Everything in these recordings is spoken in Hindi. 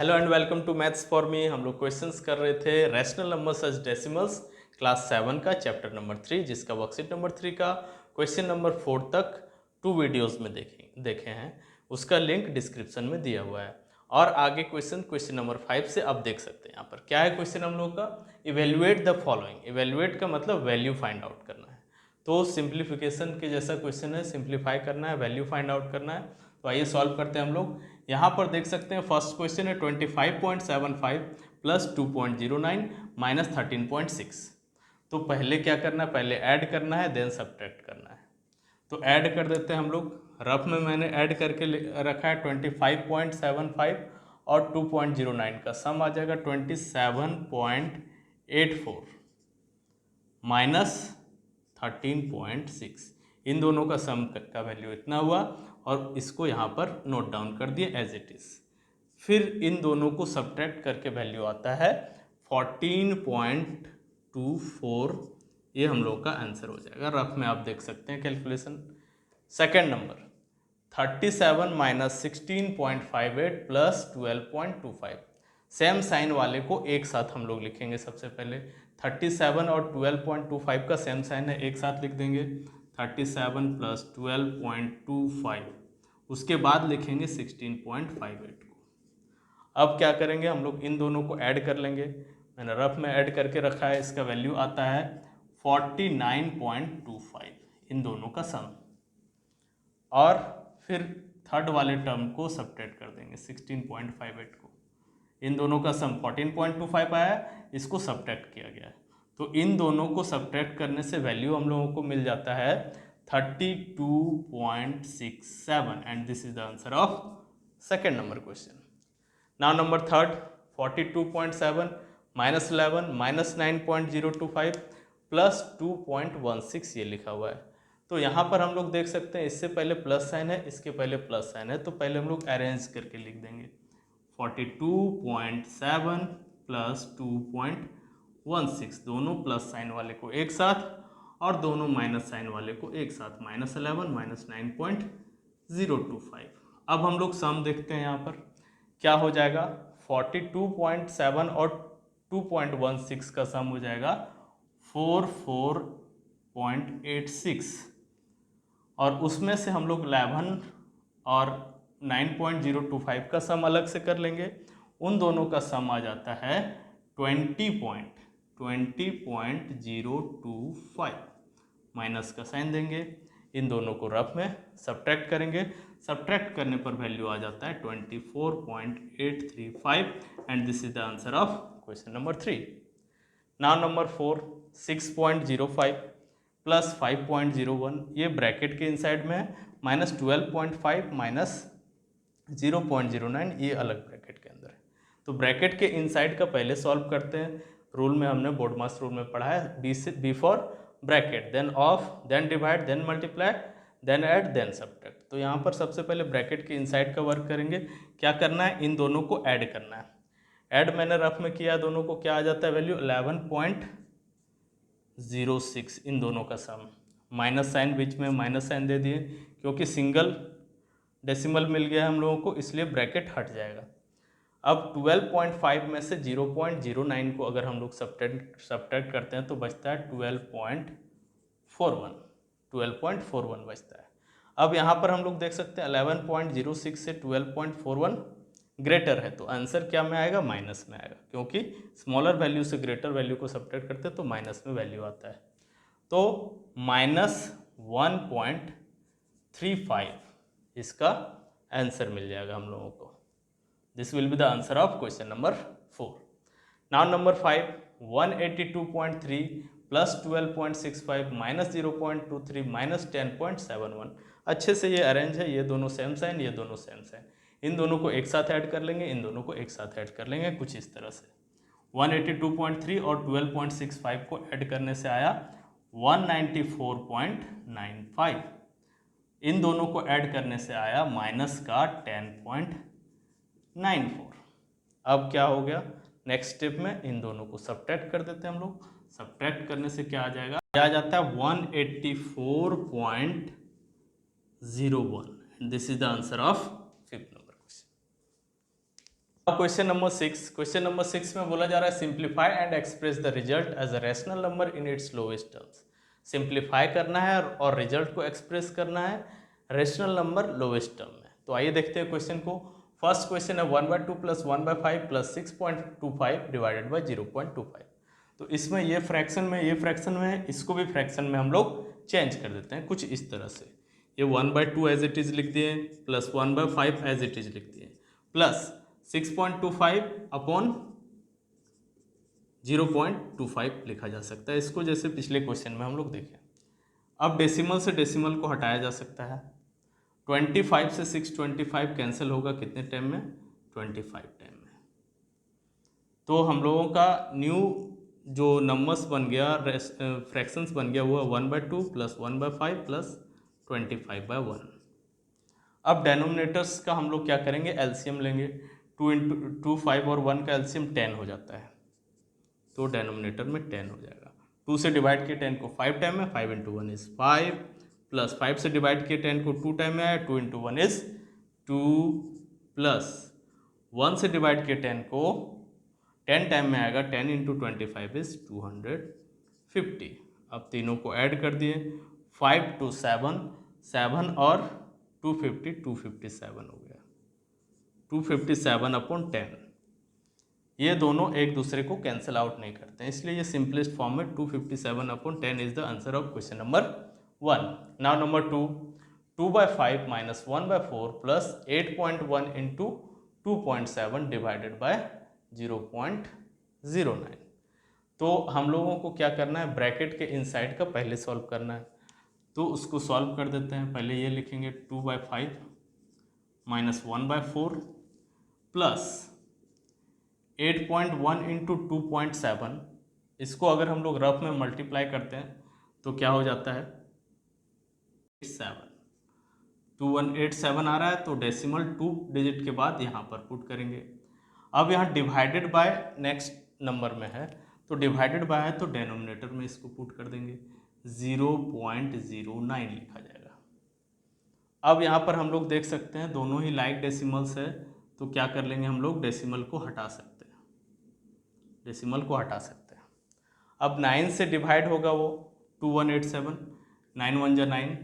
Hello and welcome to maths for me. हम लोग क्वेश्चंस कर रहे थे rational numbers as decimals class 7 का चैप्टर नंबर 3, जिसका वर्कशीट नंबर 3 का क्वेश्चन नंबर 4 तक 2 वीडियोस में देखे हैं। उसका लिंक डिस्क्रिप्शन में दिया हुआ है। और आगे क्वेश्चन नंबर 5 से आप देख सकते हैं। यहाँ पर क्या है क्वेश्चन हम लोग का, इवेल्युएट द फॉलोइंग। इवेल्युएट का मतलब वैल्यू फाइंड आउट करना है। तो सिंप्लीफिकेशन के जैसा क्वेश्चन है, सिंप्लीफाई करना है, वैल्यू फाइंड आउट करना है। तो आइए सॉल्व करते हैं हम लोग। यहाँ पर देख सकते हैं फर्स्ट क्वेश्चन है 25.75 प्लस 2.09 माइनस 13.6। तो पहले क्या करना है, पहले ऐड करना है देन सब्ट्रैक्ट करना है। तो ऐड कर देते हैं हम लोग। रफ में मैंने ऐड करके रखा है 25.75 और 2.09 का सम आ जाएगा 27.84 माइनस 13.6। इन दोनों का सम का वैल्यू इतना हुआ और इसको यहाँ पर नोट डाउन कर दिए एज इट इज। फिर इन दोनों को सब्ट्रैक्ट करके वैल्यू आता है 14.24। ये हम लोग का आंसर हो जाएगा। रफ में आप देख सकते हैं कैलकुलेशन। सेकेंड नंबर 37 माइनस 16.58 प्लस 12.25। सेम साइन वाले को एक साथ हम लोग लिखेंगे। सबसे पहले 37 और 12.25 का सेम साइन है, एक साथ लिख देंगे 37 प्लस 12.25। उसके बाद लिखेंगे 16.58 को। अब क्या करेंगे हम लोग, इन दोनों को ऐड कर लेंगे। मैंने रफ में ऐड करके रखा है। इसका वैल्यू आता है 49.25, इन दोनों का सम। और फिर थर्ड वाले टर्म को सब्ट्रैक्ट कर देंगे 16.58 को। इन दोनों का सम 14.25 आया, इसको सब्ट्रैक्ट किया गया है। तो इन दोनों को सब्ट्रैक्ट करने से वैल्यू हम लोगों को मिल जाता है 32.67 and this is the answer of second number question. Now number third 42.7 minus 11 minus 9.025 plus 2.16 ये लिखा हुआ है। तो यहाँ पर हम लोग देख सकते हैं इससे पहले प्लस साइन है, इसके पहले प्लस साइन है। तो पहले हम लोग अरेंज करके लिख देंगे 42.7 प्लस 2.16, दोनों प्लस साइन वाले को एक साथ और दोनों माइनस साइन वाले को एक साथ, माइनस 11 माइनस 9.025। अब हम लोग सम देखते हैं। यहाँ पर क्या हो जाएगा, 42.7 और 2.16 का सम हो जाएगा 44.86। और उसमें से हम लोग 11 और 9.025 का सम अलग से कर लेंगे। उन दोनों का सम आ जाता है 20.025। माइनस का साइन देंगे, इन दोनों को रफ में सब्ट्रैक्ट करेंगे। सब्ट्रैक्ट करने पर वैल्यू आ जाता है 24.835 and this is the answer of question number 3। Now number 4 6.05 plus 5.01, ये ब्रैकेट के इनसाइड में है, माइनस 12.5 माइनस 0.09 ये अलग ब्रैकेट के अंदर है। तो ब्रैकेट के इनसाइड का पहले सॉल्व करते हैं। रूल में हमने बोर्ड मास रूल में पढ़ा है, B for bracket then of then divide then multiply then add then subtract. तो यहाँ पर सबसे पहले ब्रैकेट के इनसाइड का वर्क करेंगे। क्या करना है, इन दोनों को ऐड करना है। ऐड मैंने रफ में किया, दोनों को क्या आ जाता है वैल्यू 11.06, इन दोनों का सम। माइनस साइन बीच में माइनस साइन दे दिए, क्योंकि सिंगल डेसिमल मिल गया हम लोगों को, इसलिए ब्रैकेट हट जाएगा। अब 12.5 में से 0.09 को अगर हम लोग सब्ट्रैक्ट करते हैं तो बचता है 12.41 बचता है। अब यहाँ पर हम लोग देख सकते हैं 11.06 से 12.41 ग्रेटर है, तो आंसर क्या में आएगा, माइनस में आएगा, क्योंकि स्मॉलर वैल्यू से ग्रेटर वैल्यू को सब्ट्रैक्ट करते हैं तो माइनस में वैल्यू आता है। तो माइनस 1.35 इसका आंसर मिल जाएगा हम लोगों को। This will be the answer of question number 4। Now number 5 182.3 plus 12.65 minus 0.23 minus 10.71। अच्छे से ये अरेंज है, ये दोनों सेम साइन, ये दोनों सेम साइन। इन दोनों को एक साथ ऐड कर लेंगे, इन दोनों को एक साथ ऐड कर लेंगे कुछ इस तरह से। 182.3 और 12.65 को ऐड करने से आया 194.95। इन दोनों को ऐड करने से आया माइनस का 10.94। अब क्या हो गया, नेक्स्ट स्टेप में इन दोनों को सब्ट्रैक्ट कर देते हैं हम लोग। सब्ट्रैक्ट करने से क्या आ जाएगा, क्या आ जाता है 184.01 and this is the answer of fifth number question. Question number 6 में बोला जा रहा है simplify and express the result as a rational number in its lowest terms. Simplify करना है और रिजल्ट को एक्सप्रेस करना है रैशनल नंबर लोएस्ट टर्म में। तो आइए देखते हैं क्वेश्चन को। फर्स्ट क्वेश्चन है 1/2 प्लस 1/5 प्लस 6.25 डिवाइडेड बाई 0.25। तो इसमें ये फ्रैक्शन में है, इसको भी फ्रैक्शन में हम लोग चेंज कर देते हैं कुछ इस तरह से। ये 1/2 एज इट इज लिख दिए, प्लस 1/5 एज इट इज लिख दिए, प्लस 6.25 अपॉन 0.25 लिखा जा सकता है इसको, जैसे पिछले क्वेश्चन में हम लोग देखें। अब डेसिमल से डेसिमल को हटाया जा सकता है। 25 से 625 कैंसिल होगा कितने टाइम में? 25 टाइम में। तो हम लोगों का न्यू जो नंबर्स बन गया, फ्रैक्शंस बन गया, वो 1/2 प्लस 1/5 प्लस 25/1। अब डेनोमिनेटर्स का हम लोग क्या करेंगे, एलसीएम लेंगे। 2 5 और 1 का एलसीएम 10 हो जाता है, तो डेनोमिनेटर में 10 हो जाएगा। 2 से डिवाइड किए 10 को 5 टाइम में, 5 × 1 इज 5, प्लस 5 से डिवाइड किए 10 को 2 टाइम में आया, 2 × 1 इज 2, प्लस 1 से डिवाइड किए 10 को 10 टाइम में आएगा, 10 × 25 इज 250। अब तीनों को ऐड कर दिए, 5 to 7, 7 और 250, 257 हो गया, 257/10। ये दोनों एक दूसरे को कैंसिल आउट नहीं करते हैं, इसलिए ये सिंपलेस्ट फॉर्म में 257/10 is the answer of question number 1। Now number 2, 2/5 minus 1/4 plus 8.1 into 2.7 divided by 0.09। तो हम लोगों को क्या करना है, ब्रैकेट के इनसाइड का पहले सॉल्व करना है, तो उसको सॉल्व कर देते हैं। पहले ये लिखेंगे 2/5 माइनस 1/4 प्लस 8.1 इंटू 2.7। इसको अगर हम लोग रफ में मल्टीप्लाई करते हैं तो क्या हो जाता है, 7, 2187 आ रहा है, तो डेसिमल 2 डिजिट के बाद यहाँ पर पुट करेंगे। अब यहाँ डिवाइडेड बाय नेक्स्ट नंबर में है, तो डिवाइडेड बाय है तो डेनोमिनेटर में इसको पुट कर देंगे, 0.09 लिखा जाएगा। अब यहाँ पर हम लोग देख सकते हैं दोनों ही लाइक डेसिमल्स है, तो क्या कर लेंगे हम लोग, डेसिमल को हटा सकते हैं, डेसिमल को हटा सकते हैं। अब 9 से डिवाइड होगा वो 2187, 9 1 जा 9,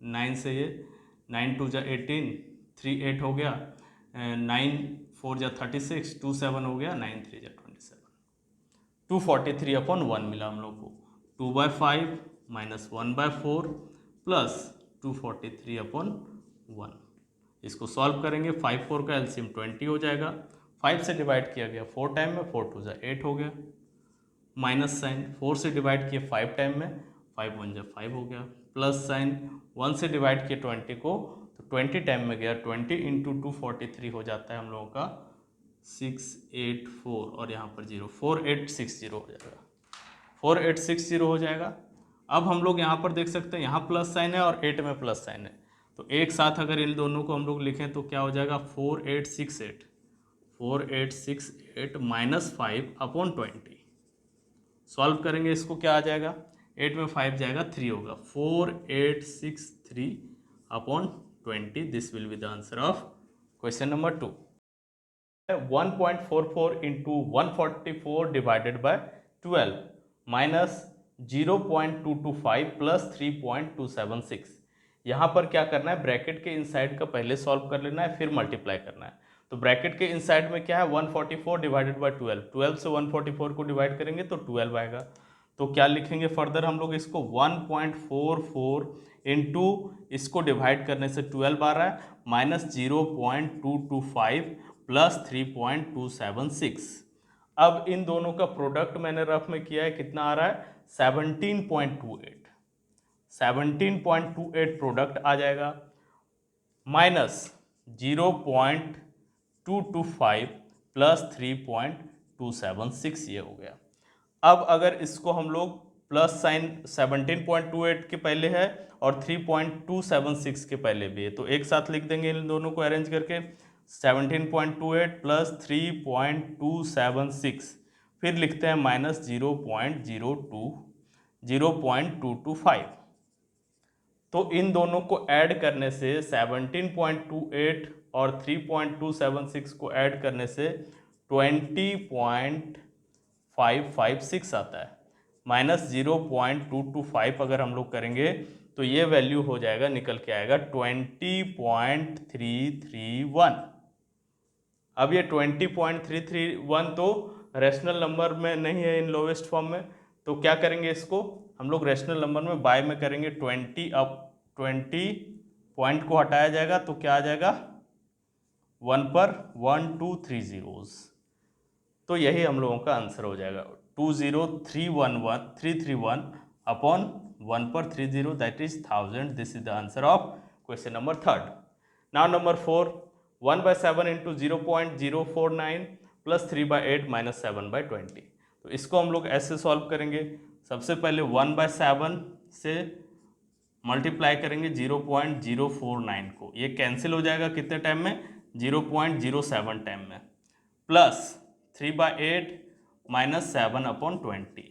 9 से ये 9 2 जा 18, 3 8 हो गया, 9 4 जा 36, 2 7 हो गया, 9 3 जा 27, 243/1 मिला हम लोग को। 2/5 माइनस 1/4 प्लस 243/1। इसको सॉल्व करेंगे, 5 4 का एलसीएम 20 हो जाएगा, 5 से डिवाइड किया गया 4 टाइम में, 4 2 जा 8 हो गया, माइनस साइन 4 से डिवाइड किए 5 टाइम में, 5 1 जा 5 हो गया, प्लस साइन 1 से डिवाइड किए 20 को, तो 20 टाइम में गया, 20 × 243 हो जाता है हम लोगों का 684, और यहाँ पर 0, 4860 हो जाएगा, 4860 हो जाएगा। अब हम लोग यहाँ पर देख सकते हैं, यहाँ प्लस साइन है और 8 में प्लस साइन है, तो एक साथ अगर इन दोनों को हम लोग लिखें तो क्या हो जाएगा, 4868 माइनस 5/20। सॉल्व करेंगे इसको, क्या आ जाएगा, 8 में 5 जाएगा, 3 होगा, 4863/20। This will be the answer of question number 2। 1.44 into 144 divided by 12 minus 0.225 plus 3.276। यहाँ पर क्या करना है, ब्रैकेट के इनसाइड का पहले सॉल्व कर लेना है, फिर मल्टीप्लाई करना है। तो ब्रैकेट के इनसाइड में क्या है, 144 डिवाइडेड बाय 12, 12 से 144 को डिवाइड करेंगे तो 12 आएगा। तो क्या लिखेंगे फर्दर हम लोग इसको, 1.44 इंटू इसको डिवाइड करने से 12 आ रहा है, माइनस 0.225 प्लस 3.276। अब इन दोनों का प्रोडक्ट मैंने रफ में किया है, कितना आ रहा है, 17.28, 17.28 प्रोडक्ट आ जाएगा, माइनस 0.225 प्लस 3.276, ये हो गया। अब अगर इसको हम लोग प्लस साइन 17.28 के पहले है और 3.276 के पहले भी है, तो एक साथ लिख देंगे इन दोनों को अरेंज करके, 17.28 प्लस 3.276, फिर लिखते हैं माइनस 0.225। तो इन दोनों को ऐड करने से 17.28 और 3.276 को ऐड करने से 20.556 आता है, माइनस 0.225 अगर हम लोग करेंगे तो ये वैल्यू हो जाएगा, निकल के आएगा 20.331। अब ये 20.331 तो रैशनल नंबर में नहीं है इन लोवेस्ट फॉर्म में, तो क्या करेंगे, इसको हम लोग रैशनल नंबर में बाय में करेंगे 20, अब 20 पॉइंट को हटाया जाएगा तो क्या आ जाएगा 1 पर 1 2 3 zeros, तो यही हम लोगों का आंसर हो जाएगा 20331 अपॉन 1 पर 30, that is 1000। This is the answer of question number 3rd। Now number 4, 1/7 into 0.049 plus 3/8 minus 7/20। तो इसको हम लोग ऐसे सॉल्व करेंगे, सबसे पहले 1/7 से मल्टीप्लाई करेंगे 0.049 को, ये कैंसिल हो जाएगा कितने टाइम में, 0.07 टाइम में, प्लस 3/8 माइनस 7/20।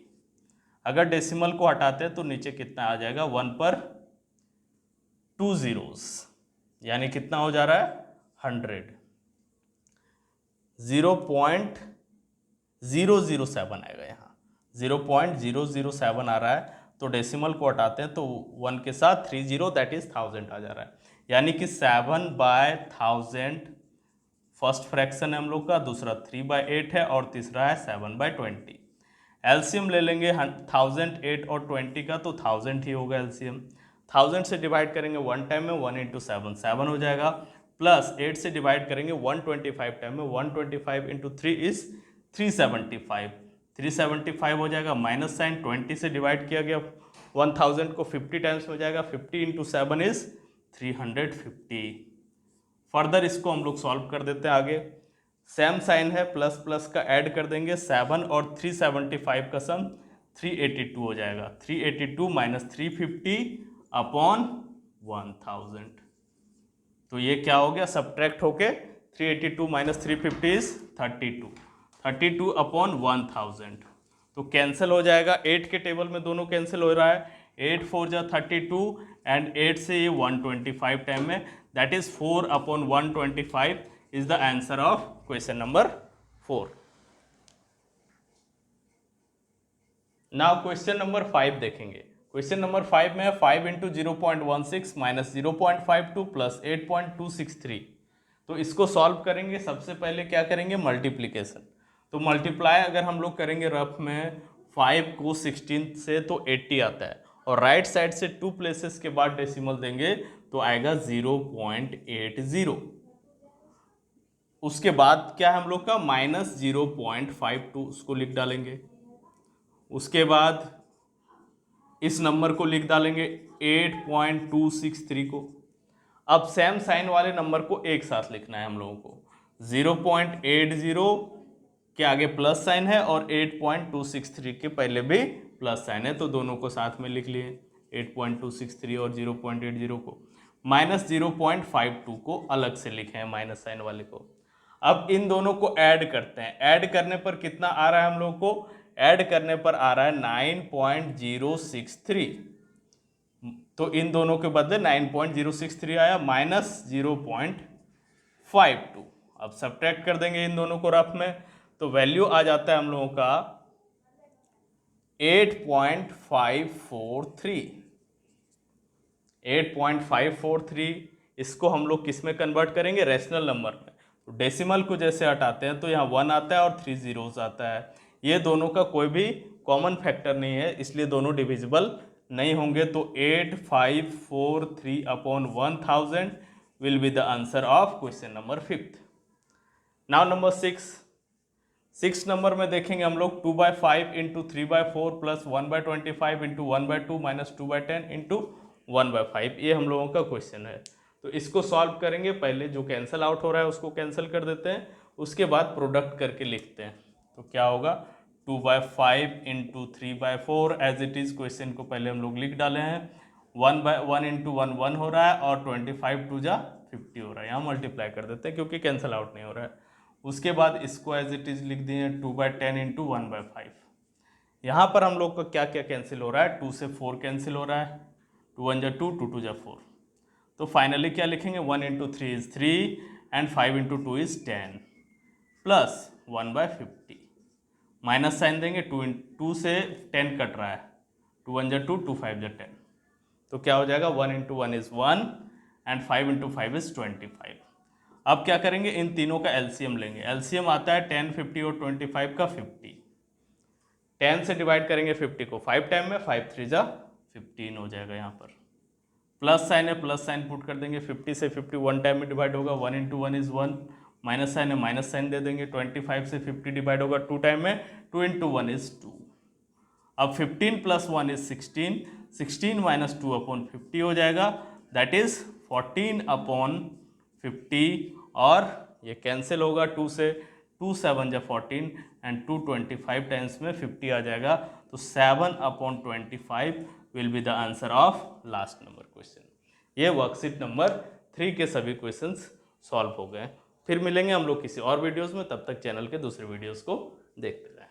अगर डेसिमल को हटाते हैं तो नीचे कितना आ जाएगा, 1 पर 2 zeros, यानी कितना हो जा रहा है 100, 0.007 आएगा, यहाँ 0.007 आ रहा है, तो डेसिमल को हटाते हैं तो 1 के साथ 30, दैट इज 1000 आ जा रहा है, यानी कि 7/1000 फर्स्ट फ्रैक्शन है हम लोग का, दूसरा 3/8 है और तीसरा है 7/20। एलसीएम ले लेंगे 1008 और 20 का, तो 1000 ही होगा एलसीएम। 1000 से डिवाइड करेंगे 1 टाइम में, 1 इंटू 7 7 हो जाएगा, प्लस 8 से डिवाइड करेंगे 125 टाइम में, 125 इंटू 3 इज 375, 375 हो जाएगा, माइनस साइन 20 से डिवाइड किया गया 1000 को 50 टाइम्स हो जाएगा, 50 इंटू 7 इज 350। फर्दर इसको हम लोग सॉल्व कर देते हैं आगे, सेम साइन है, प्लस प्लस का ऐड कर देंगे, 7 और 375 का सम 382 हो जाएगा, 382 माइनस 350 अपॉन 1000, तो ये क्या हो गया, सब्ट्रैक्ट होके 382 माइनस 350 इज 32, 32 अपॉन 1000, तो कैंसिल हो जाएगा, 8 के टेबल में दोनों कैंसिल हो रहा है, 8 4 जा 32 एंड 8 से ये 125 टाइम में, that is 4 upon 125 is the answer of question number 4। Now question number 5 देखेंगे। क्वेश्चन नंबर 5 में 5 इंटू 0.16 माइनस 0.52 प्लस 8.263। तो इसको सॉल्व करेंगे, सबसे पहले क्या करेंगे, मल्टीप्लीकेशन। तो मल्टीप्लाई अगर हम लोग करेंगे रफ में 5 को 16 से तो 80 आता है, और राइट साइड से 2 प्लेसेस के बाद डेसिमल देंगे तो आएगा 0.80। उसके बाद क्या है हम लोग का, माइनस 0.52 उसको लिख डालेंगे, उसके बाद इस नंबर को लिख डालेंगे 8.263 को। अब सेम साइन वाले नंबर को एक साथ लिखना है हम लोगों को, 0.80 के आगे प्लस साइन है और 8.263 के पहले भी प्लस साइन है, तो दोनों को साथ में लिख लिए, 8.263 और 0.80 को, माइनस 0.52 को अलग से लिखे हैं माइनस साइन वाले को। अब इन दोनों को ऐड करते हैं, ऐड करने पर कितना आ रहा है हम लोग को, ऐड करने पर आ रहा है 9.063, तो इन दोनों के बदले 9.063 आया, माइनस 0.52। अब सब्ट्रैक्ट कर देंगे इन दोनों को रफ में, तो वैल्यू आ जाता है हम लोगों का 8.543, 8.543। इसको हम लोग किस में कन्वर्ट करेंगे, रैशनल नंबर में। तो डेसिमल को जैसे हटाते हैं तो यहाँ 1 आता है और 3 zeros आता है, ये दोनों का कोई भी कॉमन फैक्टर नहीं है, इसलिए दोनों डिविजिबल नहीं होंगे, तो 8543 upon 1000 will be the answer of question number 5th। Now number 6 number में देखेंगे हम लोग 2/5 into 3/4 plus 1/25 into 1/2 minus 2/10 into 1/5, ये हम लोगों का क्वेश्चन है। तो इसको सॉल्व करेंगे, पहले जो कैंसिल आउट हो रहा है उसको कैंसिल कर देते हैं, उसके बाद प्रोडक्ट करके लिखते हैं, तो क्या होगा 2/5 into 3/4 as it is, question को पहले हम लोग लिख डाले हैं, 1/1 इंटू 1 1 हो रहा है और 25 2 जा 50 हो रहा है, यहाँ मल्टीप्लाई कर देते हैं क्योंकि कैंसिल आउट नहीं हो रहा है। उसके बाद इसको एज इट इज़ लिख दिए 2/10 इंटू 1/5। यहाँ पर हम लोग का क्या क्या कैंसिल हो रहा है, 2 से 4 कैंसिल हो रहा है, 2 1 जा 2, 2 2 जा 4, तो फाइनली क्या लिखेंगे, 1 into 3 is 3 and 5 into 2 is 10 plus 1/50 minus sign देंगे, 2 से 10 कट रहा है, 2 1 2 2 5 10, तो क्या हो जाएगा 1 into 1 is 1 and 5 into 5 is 25। अब क्या करेंगे, इन तीनों का एलसीएम लेंगे। एलसीएम आता है 10, 50 और 25 का 50। 10 से डिवाइड करेंगे 50 को 5 टाइम में, 5 3 जा 15 हो जाएगा। यहाँ पर प्लस साइन है, प्लस साइन पुट कर देंगे। 50 से 50 1 टाइम में डिवाइड होगा, 1 इंटू 1 इज 1। माइनस साइन है, माइनस साइन दे देंगे। 25 से 50 डिवाइड होगा 2 टाइम में, 2 इंटू 1 इज 2। अब 15 प्लस 1 इज 16, 16 माइनस 2 अपॉन 50 हो जाएगा, दैट इज 14 अपॉन 50, और ये कैंसिल होगा 2 से, 2 7 जा 14 एंड 2 25 टाइम्स में 50 आ जाएगा, तो 7 upon 25 will be the answer of last number question. ये वर्कशीट नंबर 3 के सभी क्वेश्चंस सॉल्व हो गए। फिर मिलेंगे हम लोग किसी और वीडियोस में, तब तक चैनल के दूसरे वीडियोस को देखते रहें।